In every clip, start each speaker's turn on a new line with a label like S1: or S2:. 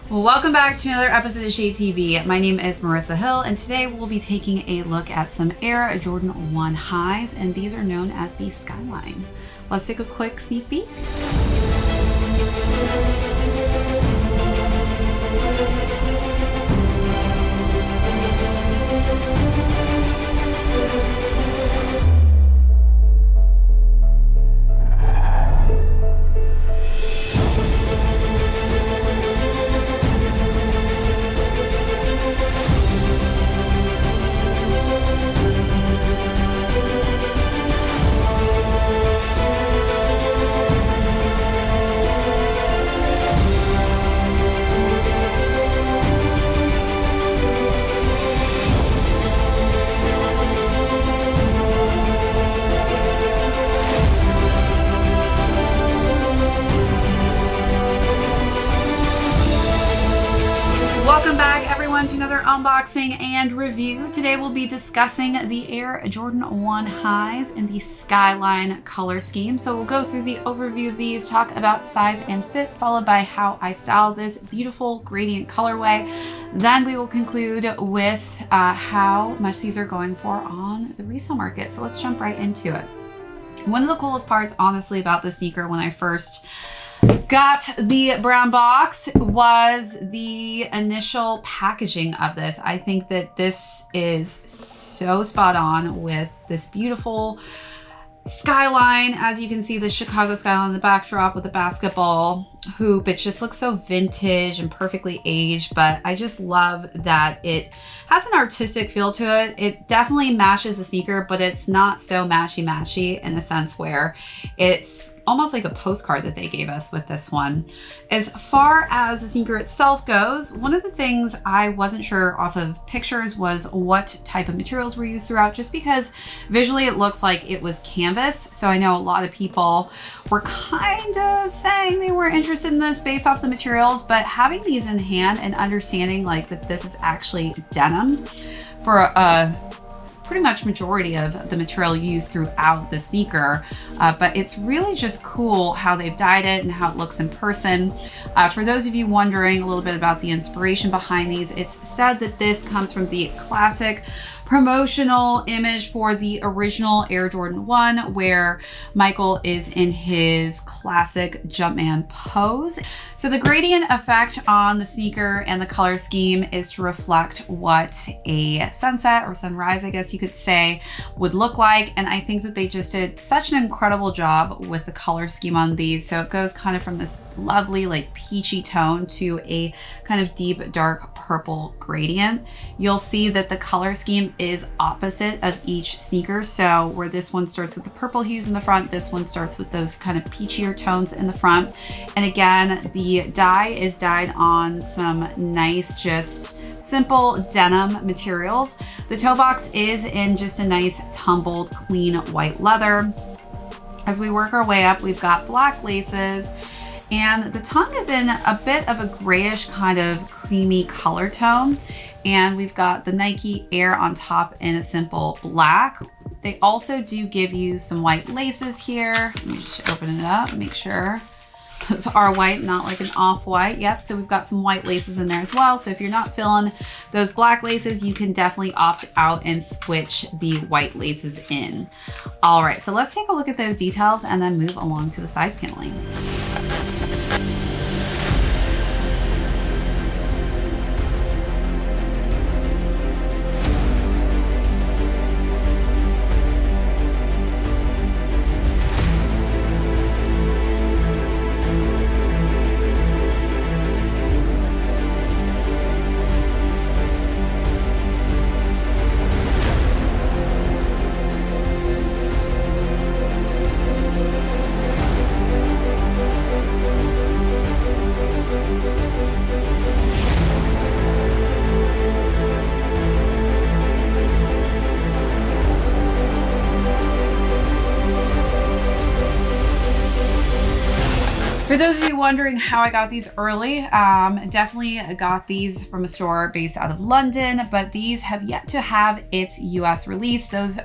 S1: Well, welcome back to another episode of ShadeTV. My name is Marissa Hill, and today we'll be taking a look at some Air Jordan 1 highs, and these are known as the SKYLINE. Let's take a quick sneak peek. Welcome back everyone to another unboxing and review. Today we'll be discussing the Air Jordan 1 highs in the SKYLINE color scheme. So we'll go through the overview of these, talk about size and fit, followed by how I style this beautiful gradient colorway. Then we will conclude with how much these are going for on the resale market. So let's jump right into it. One of the coolest parts, honestly, about this sneaker when I first got the brown box was the initial packaging of this. I think that this is so spot on with this beautiful skyline. As you can see, the Chicago skyline in the backdrop with the basketball hoop. It just looks so vintage and perfectly aged, but I just love that it has an artistic feel to it. It definitely matches the sneaker, but it's not so matchy in a sense where it's almost like a postcard that they gave us with this one. As far as the sneaker itself goes, one of the things I wasn't sure off of pictures was what type of materials were used throughout, just because visually it looks like it was canvas. So I know a lot of people were kind of saying they were interested in this based off the materials, but having these in hand and understanding like that this is actually denim for a pretty much majority of the material used throughout the sneaker, but it's really just cool how they've dyed it and how it looks in person. For those of you wondering a little bit about the inspiration behind these, it's said that this comes from the classic promotional image for the original Air Jordan 1, where Michael is in his classic Jumpman pose. So the gradient effect on the sneaker and the color scheme is to reflect what a sunset or sunrise, I guess you could say, would look like. And I think that they just did such an incredible job with the color scheme on these. So it goes kind of from this lovely like peachy tone to a kind of deep dark purple gradient. You'll see that the color scheme is opposite of each sneaker. So where this one starts with the purple hues in the front, this one starts with those kind of peachier tones in the front. And again, the dye is dyed on some nice, just simple denim materials. The toe box is in just a nice tumbled, clean white leather. As we work our way up, we've got black laces, and the tongue is in a bit of a grayish kind of creamy color tone. And we've got the Nike Air on top in a simple black. They also do give you some white laces here. Let me just open it up, make sure those are white, not like an off-white. Yep, so we've got some white laces in there as well. So if you're not feeling those black laces, you can definitely opt out and switch the white laces in. All right, so let's take a look at those details and then move along to the side paneling. For those of you wondering how I got these early, definitely got these from a store based out of London, but these have yet to have its US release. These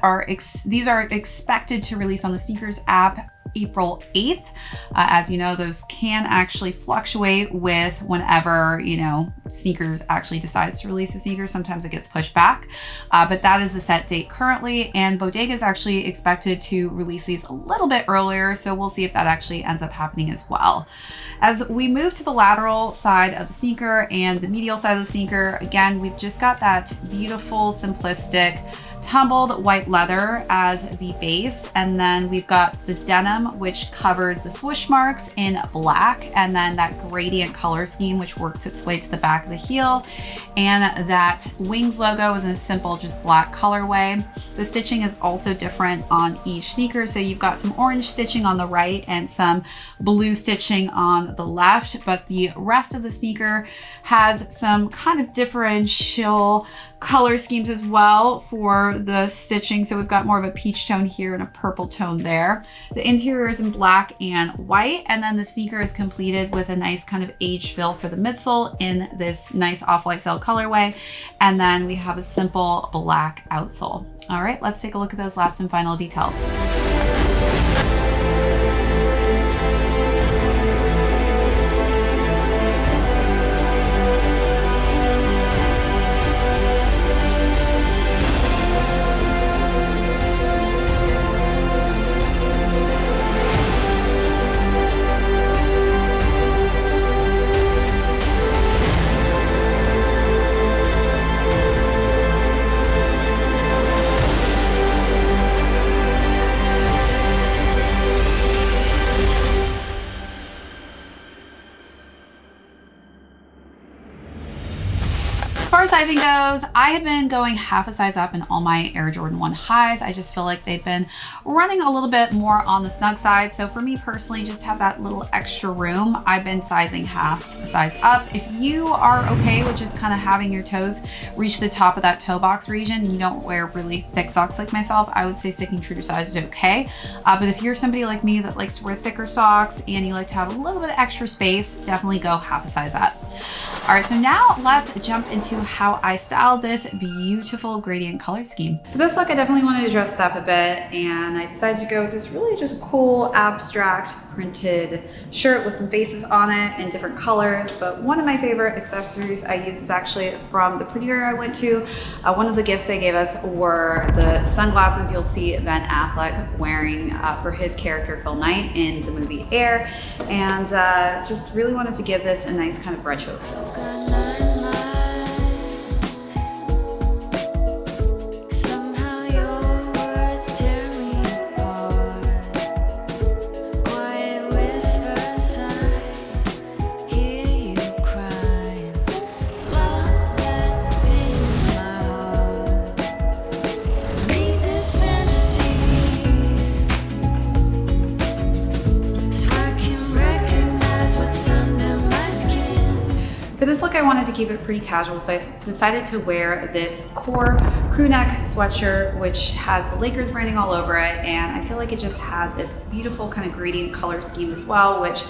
S1: are expected to release on the SNKRS app April 8th. As you know, those can actually fluctuate with whenever, you know, sneakers actually decides to release a sneaker. Sometimes it gets pushed back, but that is the set date currently. And Bodega is actually expected to release these a little bit earlier, so we'll see if that actually ends up happening as well. As we move to the lateral side of the sneaker and the medial side of the sneaker, again, we've just got that beautiful, simplistic, tumbled white leather as the base, and then we've got the denim, which covers the swoosh marks in black, and then that gradient color scheme, which works its way to the back of the heel, and that Wings logo is in a simple, just black colorway. The stitching is also different on each sneaker, so you've got some orange stitching on the right and some blue stitching on the left, but the rest of the sneaker has some kind of differential color schemes as well for the stitching. So we've got more of a peach tone here and a purple tone there. The interior is in black and white, and then the sneaker is completed with a nice kind of age fill for the midsole in this nice off-white cell colorway. And then we have a simple black outsole. All right, let's take a look at those last and final details. As far as sizing goes, I have been going half a size up in all my Air Jordan 1 highs. I just feel like they've been running a little bit more on the snug side. So for me personally, just have that little extra room, I've been sizing half a size up. If you are okay with just kind of having your toes reach the top of that toe box region, and you don't wear really thick socks like myself, I would say sticking true to size is okay. But if you're somebody like me that likes to wear thicker socks and you like to have a little bit of extra space, definitely go half a size up. All right, so now let's jump into how I styled this beautiful gradient color scheme. For this look, I definitely wanted to dress it up a bit, and I decided to go with this really just cool abstract printed shirt with some faces on it in different colors. But one of my favorite accessories I use is actually from the premiere I went to. One of the gifts they gave us were the sunglasses you'll see Ben Affleck wearing for his character Phil Knight in the movie Air, and just really wanted to give this a nice kind of retro feel. For this look, I wanted to keep it pretty casual, so I decided to wear this core crew neck sweatshirt, which has the Lakers branding all over it, and I feel like it just had this beautiful kind of gradient color scheme as well, which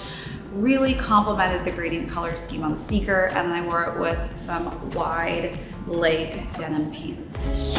S1: really complemented the gradient color scheme on the sneaker. And then I wore it with some wide leg denim pants.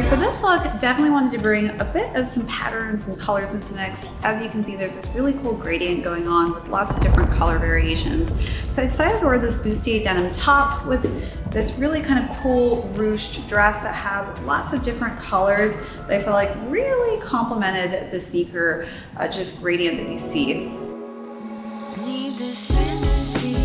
S1: For this look, definitely wanted to bring a bit of some patterns and colors into the mix. As you can see, there's this really cool gradient going on with lots of different color variations. So I decided to wear this bustier denim top with this really kind of cool ruched dress that has lots of different colors that I feel like really complemented the sneaker just gradient that you see. Need this fantasy.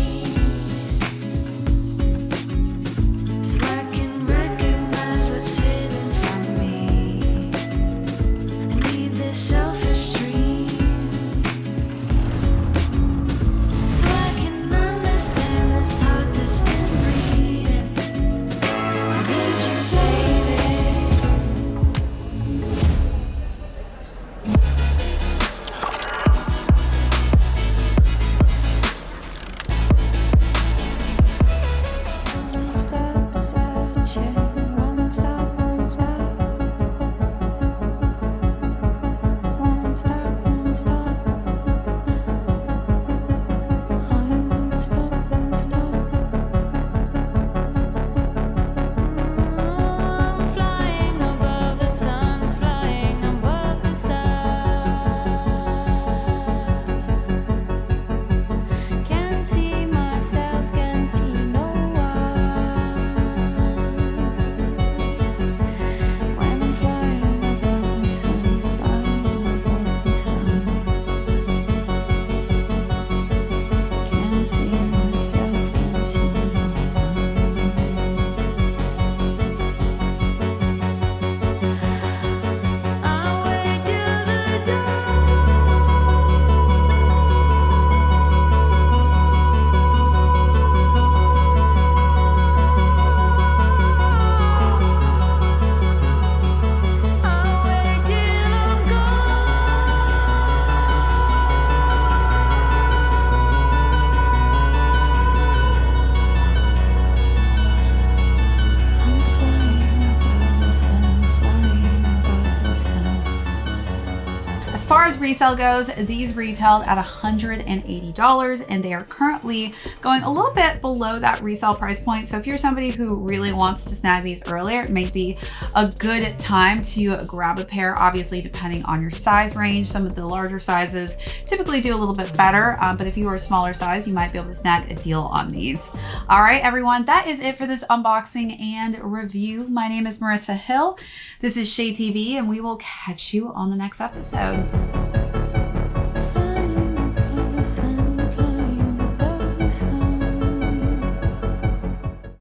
S1: far as resale goes, these retailed at $180 and they are currently going a little bit below that resale price point. So if you're somebody who really wants to snag these earlier, it may be a good time to grab a pair, obviously depending on your size range. Some of the larger sizes typically do a little bit better, but if you are a smaller size, you might be able to snag a deal on these. All right, everyone, that is it for this unboxing and review. My name is Marissa Hill. This is ShadeTV, and we will catch you on the next episode.